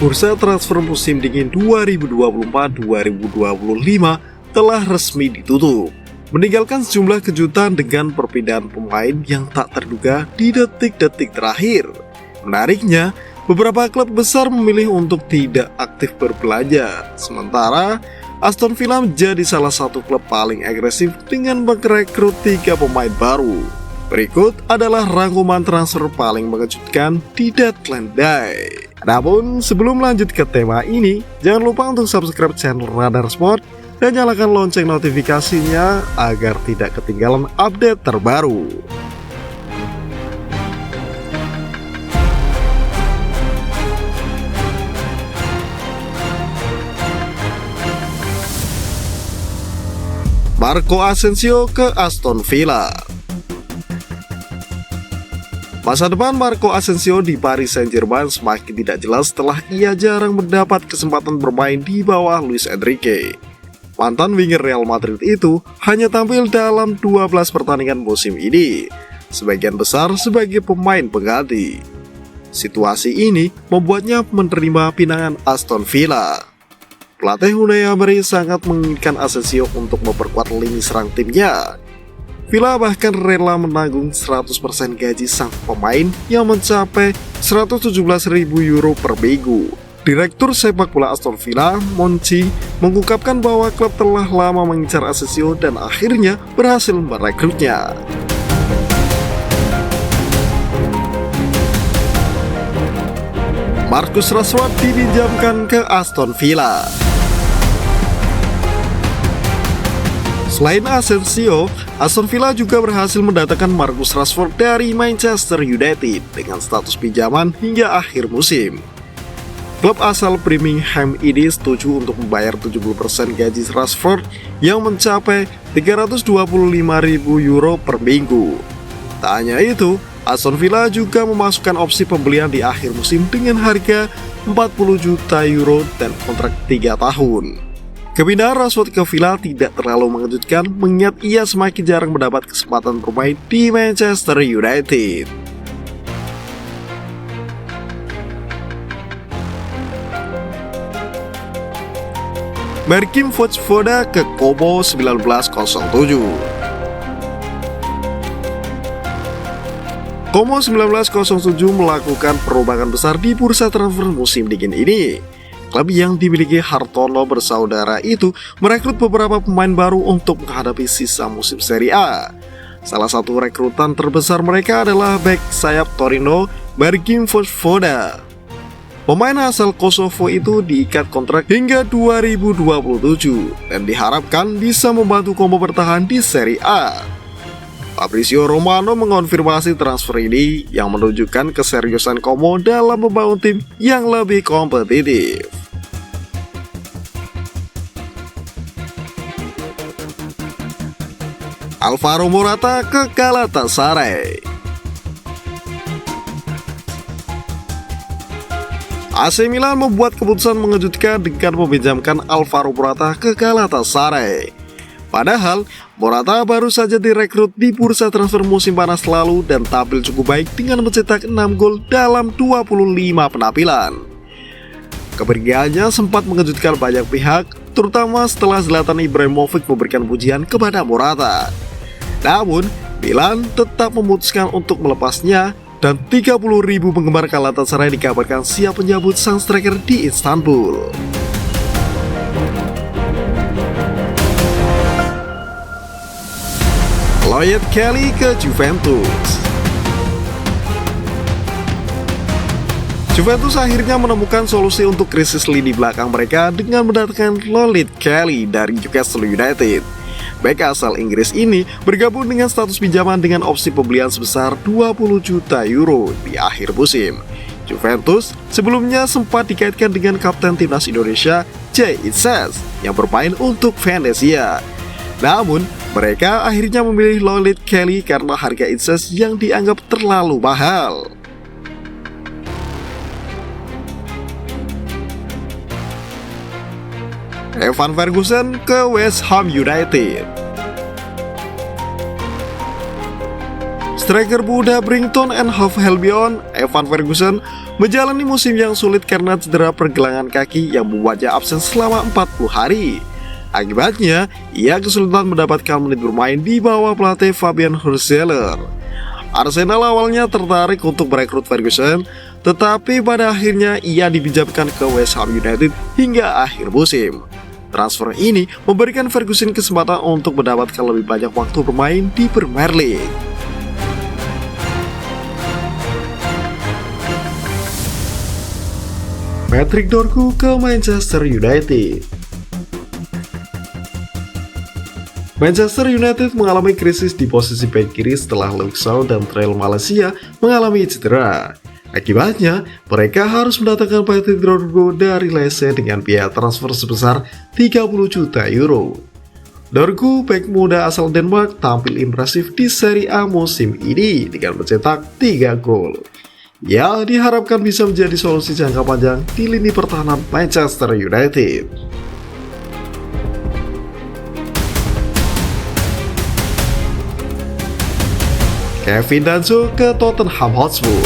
Bursa transfer musim dingin 2024-2025 telah resmi ditutup, meninggalkan sejumlah kejutan dengan perpindahan pemain yang tak terduga di detik-detik terakhir. Menariknya, beberapa klub besar memilih untuk tidak aktif berbelanja, sementara Aston Villa menjadi salah satu klub paling agresif dengan merekrut 3 pemain baru. Berikut adalah rangkuman transfer paling mengejutkan di deadline day. Namun, sebelum lanjut ke tema ini, jangan lupa untuk subscribe channel Radar Sport dan nyalakan lonceng notifikasinya agar tidak ketinggalan update terbaru. Marco Asensio ke Aston Villa. Masa depan Marco Asensio di Paris Saint-Germain semakin tidak jelas setelah ia jarang mendapat kesempatan bermain di bawah Luis Enrique. Mantan winger Real Madrid itu hanya tampil dalam 12 pertandingan musim ini, sebagian besar sebagai pemain pengganti. Situasi ini membuatnya menerima pinangan Aston Villa. Pelatih Unai Emery sangat menginginkan Asensio untuk memperkuat lini serang timnya. Villa bahkan rela menanggung 100% gaji sang pemain yang mencapai 117.000 euro per minggu. Direktur sepak bola Aston Villa, Monchi, mengungkapkan bahwa klub telah lama mengincar Asensio dan akhirnya berhasil merekrutnya. Marcus Rashford dipinjamkan ke Aston Villa. Selain Asensio, Aston Villa juga berhasil mendatangkan Marcus Rashford dari Manchester United dengan status pinjaman hingga akhir musim. Klub asal Birmingham ini setuju untuk membayar 70% gaji Rashford yang mencapai 325.000 euro per minggu. Tak hanya itu, Aston Villa juga memasukkan opsi pembelian di akhir musim dengan harga 40 juta euro dan kontrak 3 tahun. Kepindahan Rashford ke Villa tidak terlalu mengejutkan mengingat ia semakin jarang mendapat kesempatan bermain di Manchester United. Marcin Vojvoda ke Como 1907. Como 1907 melakukan perubahan besar di bursa transfer musim dingin ini. Klub yang dimiliki Hartono bersaudara itu merekrut beberapa pemain baru untuk menghadapi sisa musim Serie A. Salah satu rekrutan terbesar mereka adalah bek sayap Torino, Marcin Vojvoda. Pemain asal Kosovo itu diikat kontrak hingga 2027 dan diharapkan bisa membantu Como bertahan di Serie A. Fabrizio Romano mengonfirmasi transfer ini yang menunjukkan keseriusan Como dalam membangun tim yang lebih kompetitif. Alvaro Morata ke Galatasaray. AC Milan membuat keputusan mengejutkan dengan meminjamkan Alvaro Morata ke Galatasaray. Padahal, Morata baru saja direkrut di bursa transfer musim panas lalu dan tampil cukup baik dengan mencetak 6 gol dalam 25 penampilan. Kepergiannya sempat mengejutkan banyak pihak, terutama setelah Zlatan Ibrahimovic memberikan pujian kepada Morata. Namun, Milan tetap memutuskan untuk melepasnya dan 30.000 penggemar Galatasaray dikabarkan siap menyambut sang striker di Istanbul. Lloyd Kelly ke Juventus. Juventus akhirnya menemukan solusi untuk krisis lini belakang mereka dengan mendatangkan Lloyd Kelly dari Newcastle United. Bek asal Inggris ini bergabung dengan status pinjaman dengan opsi pembelian sebesar 20 juta euro di akhir musim. Juventus sebelumnya sempat dikaitkan dengan kapten timnas Indonesia Jay Itzes yang bermain untuk Venezia. Namun, mereka akhirnya memilih Lloyd Kelly karena harga Itzes yang dianggap terlalu mahal. Evan Ferguson ke West Ham United. Striker muda Brighton and Hove Albion, Evan Ferguson, menjalani musim yang sulit karena cedera pergelangan kaki yang membuatnya absen selama 40 hari. Akibatnya, ia kesulitan mendapatkan menit bermain di bawah pelatih Fabian Hurzeler. Arsenal awalnya tertarik untuk merekrut Ferguson, tetapi pada akhirnya ia dipinjamkan ke West Ham United hingga akhir musim. Transfer ini memberikan Ferguson kesempatan untuk mendapatkan lebih banyak waktu bermain di Premier League. Patrick Dorgu ke Manchester United. Manchester United mengalami krisis di posisi bek kiri setelah Luke Shaw dan Trail Malaysia mengalami cedera. Akibatnya, mereka harus mendatangkan Patrick Dorgu dari Lecce dengan biaya transfer sebesar 30 juta euro. Dorgu, bek muda asal Denmark, tampil impresif di Serie A musim ini dengan mencetak 3 gol. Ia diharapkan bisa menjadi solusi jangka panjang di lini pertahanan Manchester United. Kevin Danso ke Tottenham Hotspur.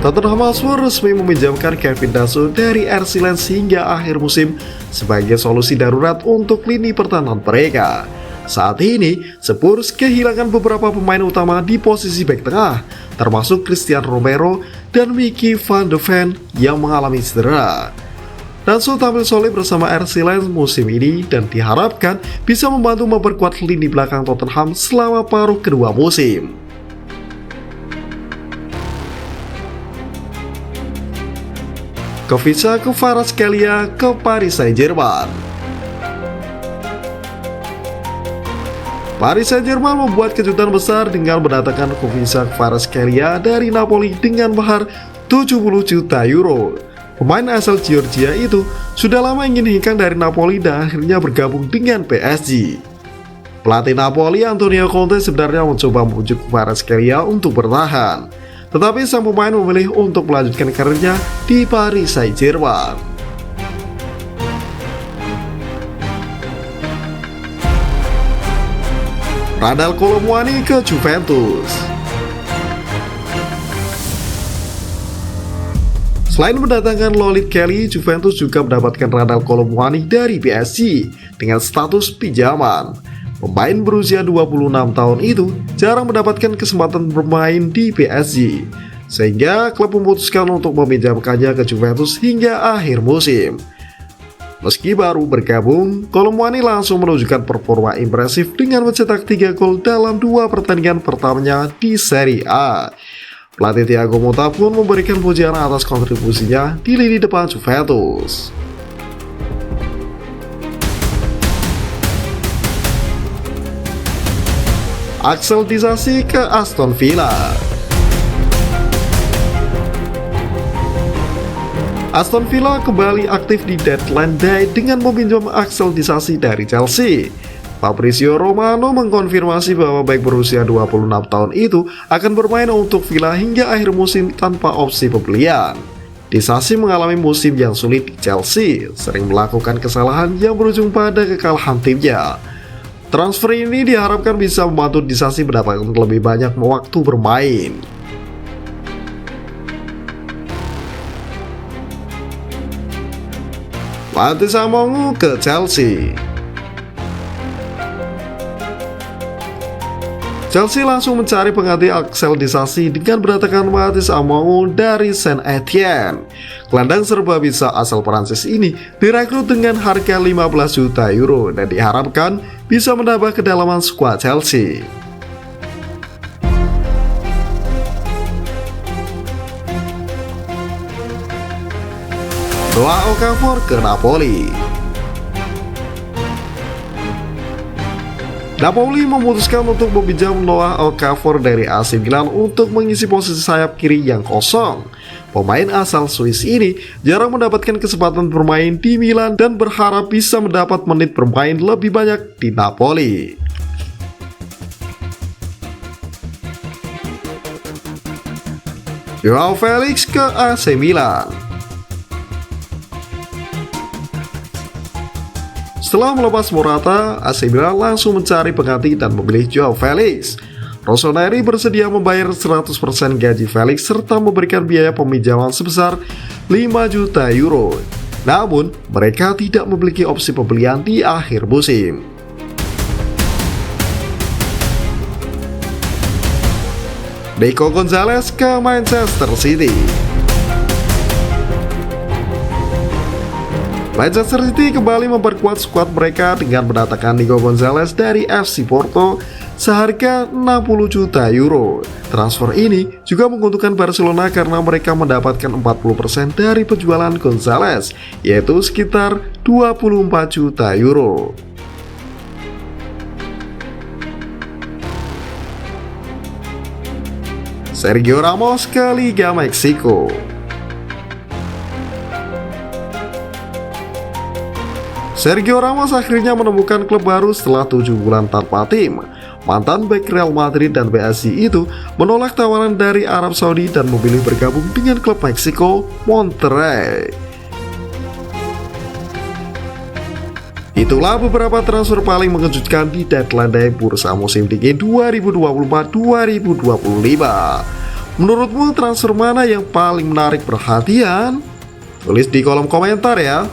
Tottenham Hotspur resmi meminjamkan Kevin Danso dari RC Lens hingga akhir musim sebagai solusi darurat untuk lini pertahanan mereka. Saat ini, Spurs kehilangan beberapa pemain utama di posisi bek tengah, termasuk Christian Romero dan Mickey van de Ven yang mengalami cedera. Danso tampil solid bersama RC Lens musim ini dan diharapkan bisa membantu memperkuat lini belakang Tottenham selama paruh kedua musim. Kvaratskhelia ke Kvaratskhelia ke Paris Saint-Germain. Paris Saint-Germain membuat kejutan besar dengan mendatangkan Kvaratskhelia dari Napoli dengan mahar 70 juta euro. Pemain asal Georgia itu sudah lama ingin hengkang dari Napoli dan akhirnya bergabung dengan PSG. Pelatih Napoli Antonio Conte sebenarnya mencoba membujuk Kvaratskhelia untuk bertahan, tetapi sang pemain memilih untuk melanjutkan karirnya di Paris Saint-Germain. Randal Kolo Muani ke Juventus. Selain mendatangkan Lolit Kelly, Juventus juga mendapatkan Randal Kolo Muani dari PSG dengan status pinjaman. Pemain berusia 26 tahun itu jarang mendapatkan kesempatan bermain di PSG, sehingga klub memutuskan untuk meminjamkannya ke Juventus hingga akhir musim. Meski baru bergabung, Kolo Muani langsung menunjukkan performa impresif dengan mencetak 3 gol dalam 2 pertandingan pertamanya di Serie A. Pelatih Thiago Motta pun memberikan pujian atas kontribusinya di lini depan Juventus. Axel Disasi ke Aston Villa. Aston Villa kembali aktif di deadline day dengan meminjam Axel Disasi dari Chelsea. Fabrizio Romano mengkonfirmasi bahwa bek berusia 26 tahun itu akan bermain untuk Villa hingga akhir musim tanpa opsi pembelian. Disasi mengalami musim yang sulit di Chelsea, sering melakukan kesalahan yang berujung pada kekalahan timnya. Transfer ini diharapkan bisa membantu Disasi mendapatkan lebih banyak waktu bermain. Mathis Amongu ke Chelsea. Chelsea langsung mencari pengganti Axel Disasi dengan mendatangkan Mathis Amongu dari Saint Etienne. Gelandang serba bisa asal Prancis ini direkrut dengan harga 15 juta euro dan diharapkan bisa menambah kedalaman skuad Chelsea. Noah Okafor ke Napoli. Napoli memutuskan untuk meminjam Noah Okafor dari AC Milan untuk mengisi posisi sayap kiri yang kosong. Pemain asal Swiss ini jarang mendapatkan kesempatan bermain di Milan dan berharap bisa mendapat menit bermain lebih banyak di Napoli. Joao Felix ke AC Milan. Setelah melepas Morata, AC Milan langsung mencari pengganti dan memilih Joao Felix. Rossoneri bersedia membayar 100% gaji Felix serta memberikan biaya peminjaman sebesar 5 juta euro. Namun, mereka tidak memiliki opsi pembelian di akhir musim. Nico Gonzalez ke Manchester City. Manchester City kembali memperkuat skuad mereka dengan mendatangkan Nico Gonzalez dari FC Porto seharga 60 juta euro. Transfer ini juga menguntungkan Barcelona karena mereka mendapatkan 40% dari penjualan Gonzalez, yaitu sekitar 24 juta euro. Sergio Ramos ke Liga Meksiko. Sergio Ramos akhirnya menemukan klub baru setelah 7 bulan tanpa tim. Mantan bek Real Madrid dan PSG itu menolak tawaran dari Arab Saudi dan memilih bergabung dengan klub Meksiko, Monterrey. Itulah beberapa transfer paling mengejutkan di deadline day bursa musim dingin 2024-2025. Menurutmu transfer mana yang paling menarik perhatian? Tulis di kolom komentar ya.